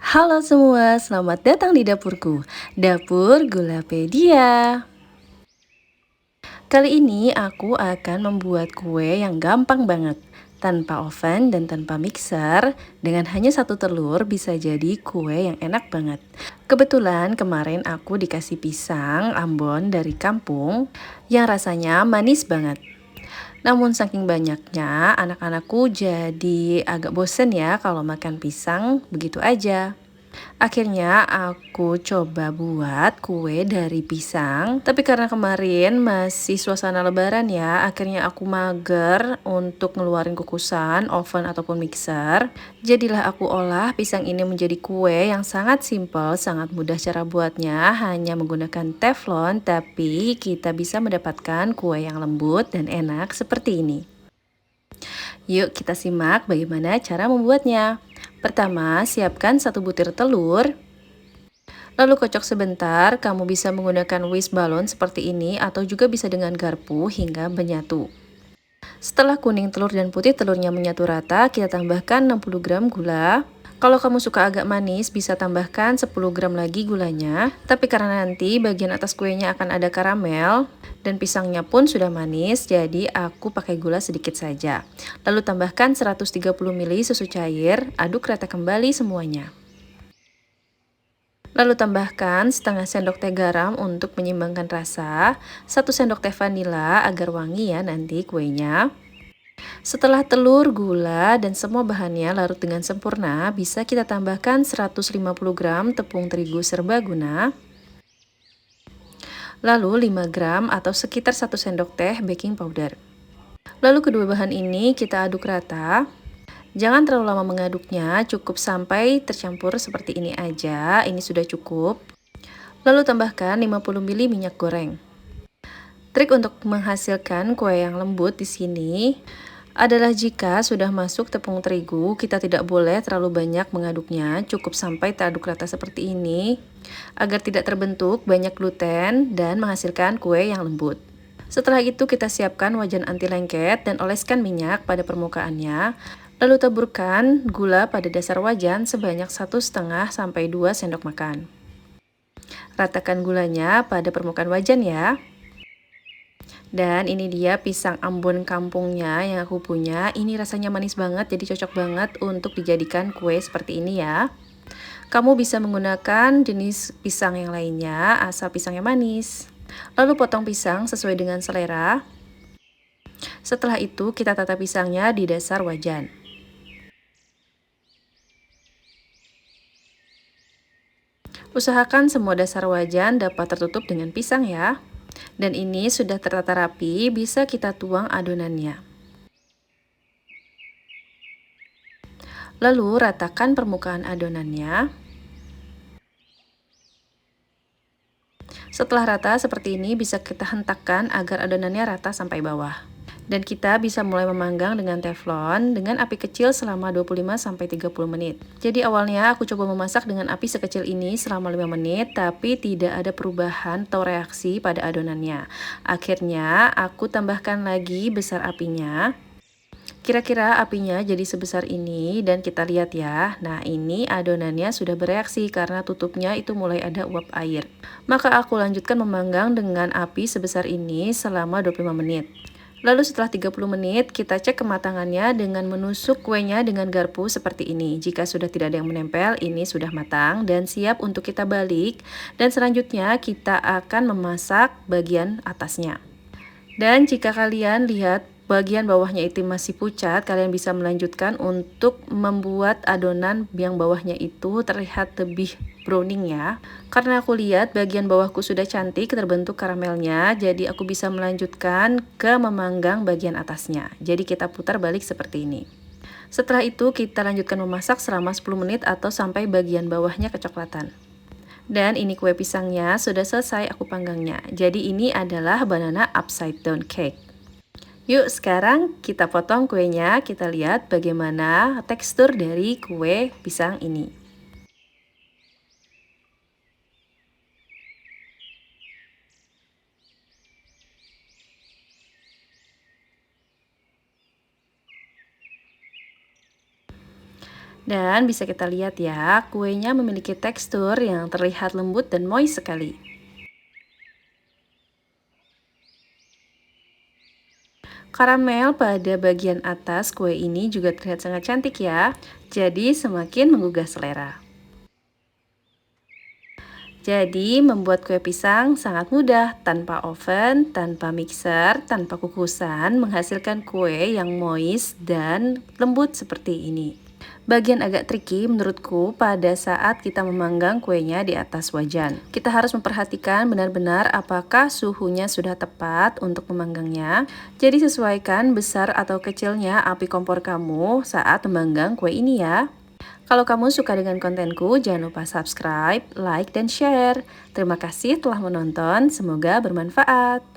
Halo semua, selamat datang di dapurku, Dapur Gulapedia. Kali ini aku akan membuat kue yang gampang banget. Tanpa oven dan tanpa mixer, dengan hanya satu telur bisa jadi kue yang enak banget. Kebetulan kemarin aku dikasih pisang Ambon dari kampung yang rasanya manis banget. Namun saking banyaknya, anak-anakku jadi agak bosen ya kalau makan pisang begitu aja. Akhirnya aku coba buat kue dari pisang, tapi karena kemarin masih suasana lebaran ya, akhirnya aku mager untuk ngeluarin kukusan, oven ataupun mixer. Jadilah aku olah pisang ini menjadi kue yang sangat simpel, sangat mudah cara buatnya, hanya menggunakan teflon, tapi kita bisa mendapatkan kue yang lembut dan enak seperti ini. Yuk kita simak bagaimana cara membuatnya. Pertama, siapkan satu butir telur. Lalu kocok sebentar, kamu bisa menggunakan whisk balon seperti ini atau juga bisa dengan garpu hingga menyatu. Setelah kuning telur dan putih telurnya menyatu rata, kita tambahkan 60 gram gula. Kalau kamu suka agak manis, bisa tambahkan 10 gram lagi gulanya. Tapi karena nanti bagian atas kuenya akan ada karamel, dan pisangnya pun sudah manis, jadi aku pakai gula sedikit saja. Lalu tambahkan 130 ml susu cair, aduk rata kembali semuanya. Lalu tambahkan setengah sendok teh garam untuk menyeimbangkan rasa, 1 sendok teh vanila agar wangi ya nanti kuenya. Setelah telur, gula, dan semua bahannya larut dengan sempurna, bisa kita tambahkan 150 gram tepung terigu serbaguna, lalu 5 gram atau sekitar 1 sendok teh baking powder. Lalu kedua bahan ini kita aduk rata. Jangan terlalu lama mengaduknya, cukup sampai tercampur seperti ini aja, ini sudah cukup. Lalu tambahkan 50 ml minyak goreng. Trik untuk menghasilkan kue yang lembut di sini adalah jika sudah masuk tepung terigu, kita tidak boleh terlalu banyak mengaduknya, cukup sampai teraduk rata seperti ini, agar tidak terbentuk banyak gluten dan menghasilkan kue yang lembut. Setelah itu kita siapkan wajan anti lengket dan oleskan minyak pada permukaannya, lalu taburkan gula pada dasar wajan sebanyak 1,5–2 sendok makan. Ratakan gulanya pada permukaan wajan ya. Dan ini dia pisang Ambon kampungnya yang aku punya. Ini rasanya manis banget, jadi cocok banget untuk dijadikan kue seperti ini ya. Kamu bisa menggunakan jenis pisang yang lainnya, asal pisangnya manis. Lalu potong pisang sesuai dengan selera. Setelah itu kita tata pisangnya di dasar wajan. Usahakan semua dasar wajan dapat tertutup dengan pisang ya. Dan ini sudah tertata rapi, bisa kita tuang adonannya. Lalu ratakan permukaan adonannya. Setelah rata seperti ini bisa kita hentakkan agar adonannya rata sampai bawah. Dan kita bisa mulai memanggang dengan teflon dengan api kecil selama 25–30 menit. Jadi awalnya aku coba memasak dengan api sekecil ini selama 5 menit, tapi tidak ada perubahan atau reaksi pada adonannya. Akhirnya aku tambahkan lagi besar apinya. Kira-kira apinya jadi sebesar ini dan kita lihat ya. Nah, ini adonannya sudah bereaksi karena tutupnya itu mulai ada uap air. Maka aku lanjutkan memanggang dengan api sebesar ini selama 25 menit. Lalu setelah 30 menit, kita cek kematangannya dengan menusuk kuenya dengan garpu seperti ini. Jika sudah tidak ada yang menempel, ini sudah matang dan siap untuk kita balik. Dan selanjutnya kita akan memasak bagian atasnya. Dan jika kalian lihat bagian bawahnya itu masih pucat, kalian bisa melanjutkan untuk membuat adonan yang bawahnya itu terlihat lebih browning ya. Karena aku lihat bagian bawahku sudah cantik terbentuk karamelnya, jadi aku bisa melanjutkan ke memanggang bagian atasnya. Jadi kita putar balik seperti ini. Setelah itu kita lanjutkan memasak selama 10 menit atau sampai bagian bawahnya kecoklatan. Dan ini kue pisangnya sudah selesai aku panggangnya. Jadi ini adalah banana upside down cake. Yuk sekarang kita potong kuenya, kita lihat bagaimana tekstur dari kue pisang ini. Dan bisa kita lihat ya, kuenya memiliki tekstur yang terlihat lembut dan moist sekali. Karamel pada bagian atas kue ini juga terlihat sangat cantik ya, jadi semakin menggugah selera. Jadi, membuat kue pisang sangat mudah, tanpa oven, tanpa mixer, tanpa kukusan, menghasilkan kue yang moist dan lembut seperti ini. Bagian agak tricky menurutku pada saat kita memanggang kuenya di atas wajan. Kita harus memperhatikan benar-benar apakah suhunya sudah tepat untuk memanggangnya. Jadi sesuaikan besar atau kecilnya api kompor kamu saat memanggang kue ini ya. Kalau kamu suka dengan kontenku, jangan lupa subscribe, like, dan share. Terima kasih telah menonton, semoga bermanfaat.